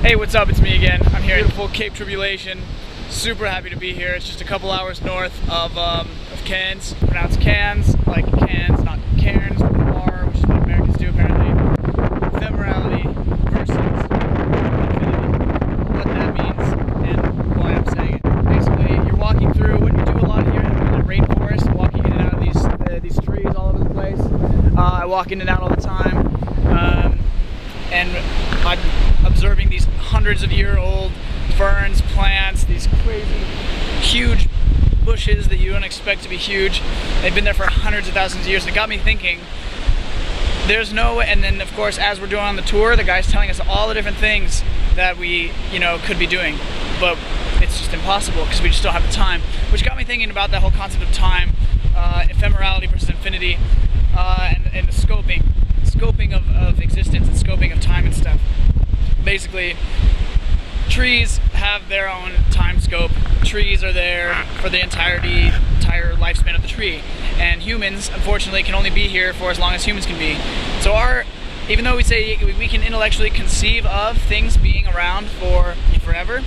Hey, what's up? It's me again. I'm here at beautiful Cape Tribulation. Super happy to be here. It's just a couple hours north of Cairns. Pronounced Cairns, like Cairns, not Cairns with an R, which is what Americans do apparently. Ephemerality versus infinity. What that means and why I'm saying it. Basically, you're walking through what you do a lot here in the rainforest, walking in and out of these trees all over the place. I walk in and out all the time. And I'm observing these hundreds of year old ferns, plants, these crazy huge bushes that you don't expect to be huge. They've been there for hundreds of thousands of years. And it got me thinking, there's no, and then of course as we're doing on the tour, the guy's telling us all the different things that we, could be doing, but it's just impossible because we just don't have the time. Which got me thinking about that whole concept of time, ephemerality versus infinity, and the scoping of existence and scoping of time and stuff. Basically, trees have their own time scope. Trees are there for the entire lifespan of the tree. And humans, unfortunately, can only be here for as long as humans can be. So even though we say we can intellectually conceive of things being around for forever,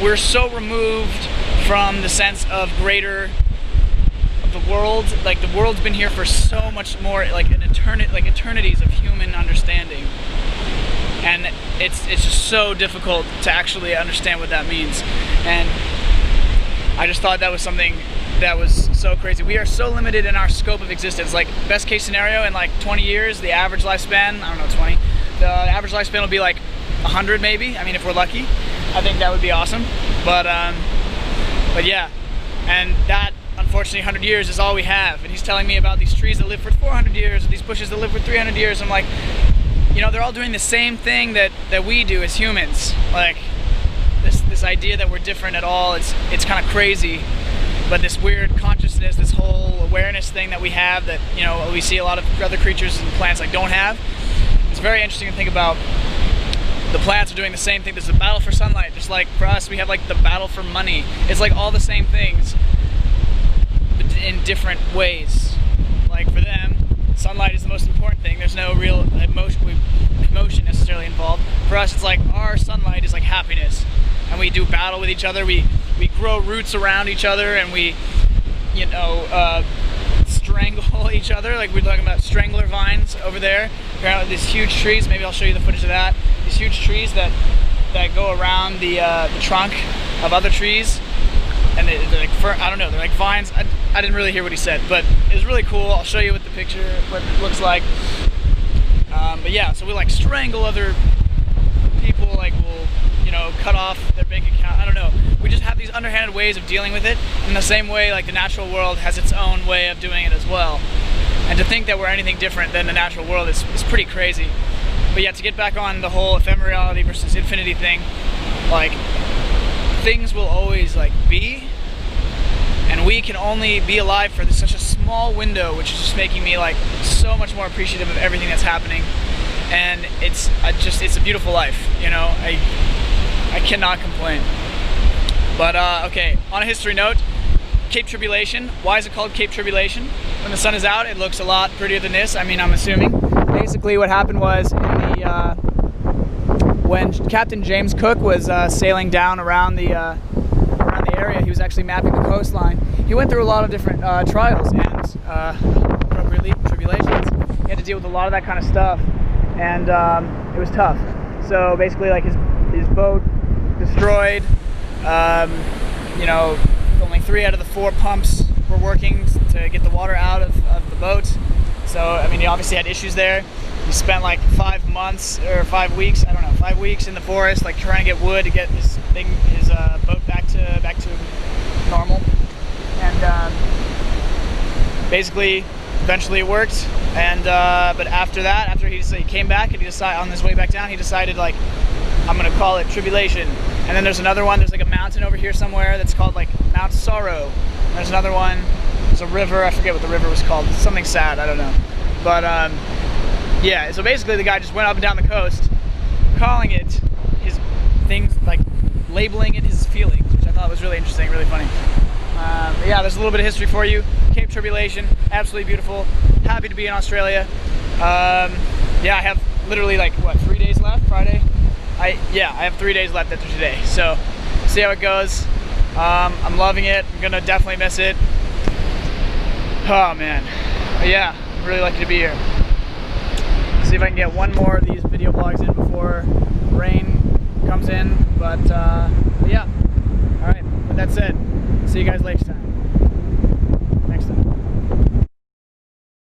we're so removed from the sense of greater the world. Like the world's been here for so much more, like eternities of human understanding, and it's just so difficult to actually understand what that means. And I just thought that was something that was so crazy. We are so limited in our scope of existence. Like best case scenario, in like 20 years, the average lifespan, I don't know, 20, the average lifespan will be like 100 maybe. I mean, if we're lucky, I think that would be awesome. But yeah, and that, unfortunately, 100 years is all we have. And he's telling me about these trees that live for 400 years, or these bushes that live for 300 years. I'm like, they're all doing the same thing that we do as humans. Like, this idea that we're different at all, it's kind of crazy. But this weird consciousness, this whole awareness thing that we have that, we see a lot of other creatures and plants like don't have, it's very interesting to think about. The plants are doing the same thing. There's a battle for sunlight. Just like for us, we have like the battle for money. It's like all the same things, in different ways. Like for them, sunlight is the most important thing. There's no real emotion necessarily involved. For us, it's like our sunlight is like happiness, and we do battle with each other. We grow roots around each other, and we strangle each other. Like we're talking about strangler vines over there. Apparently these huge trees, maybe I'll show you the footage of that. These huge trees that go around the trunk of other trees. And they're like, I don't know, they're like vines. I didn't really hear what he said, but it was really cool. I'll show you what it looks like. But yeah, so we like strangle other people, like we'll, cut off their bank account. I don't know. We just have these underhanded ways of dealing with it, in the same way like the natural world has its own way of doing it as well. And to think that we're anything different than the natural world is pretty crazy. But yeah, to get back on the whole ephemerality versus infinity thing, like, things will always be, and we can only be alive for such a small window, which is just making me like so much more appreciative of everything that's happening. And it's a beautiful life, I cannot complain. But okay, on a history note, Cape Tribulation. Why is it called Cape Tribulation? When the sun is out, it looks a lot prettier than this. I mean, I'm assuming. Basically what happened was when Captain James Cook was sailing down around the area, he was actually mapping the coastline. He went through a lot of different trials and appropriately tribulations. He had to deal with a lot of that kind of stuff, and it was tough. So basically, like his boat destroyed. Only 3 out of the 4 pumps were working to get the water out of the boat. So I mean, he obviously had issues there. He spent like 5 months or 5 weeks, I don't know, 5 weeks in the forest, like trying to get wood to get his boat back to normal. And basically, eventually it worked. And but after that, after he came back and he decided on his way back down, he decided like, I'm gonna call it Tribulation. And then there's another one. There's like a mountain over here somewhere that's called like Mount Sorrow. And there's another one. There's a river. I forget what the river was called. Something sad. I don't know. But yeah, so basically the guy just went up and down the coast, calling it his things, like labeling it his feelings, which I thought was really interesting, really funny. But yeah, there's a little bit of history for you. Cape Tribulation, absolutely beautiful. Happy to be in Australia. Yeah, I have literally like, what, 3 days left? Friday, I have 3 days left after today, so see how it goes. I'm loving it. I'm gonna definitely miss it. Oh man, but yeah, I'm really lucky to be here. See if I can get one more of these video blogs in before rain comes in, but yeah,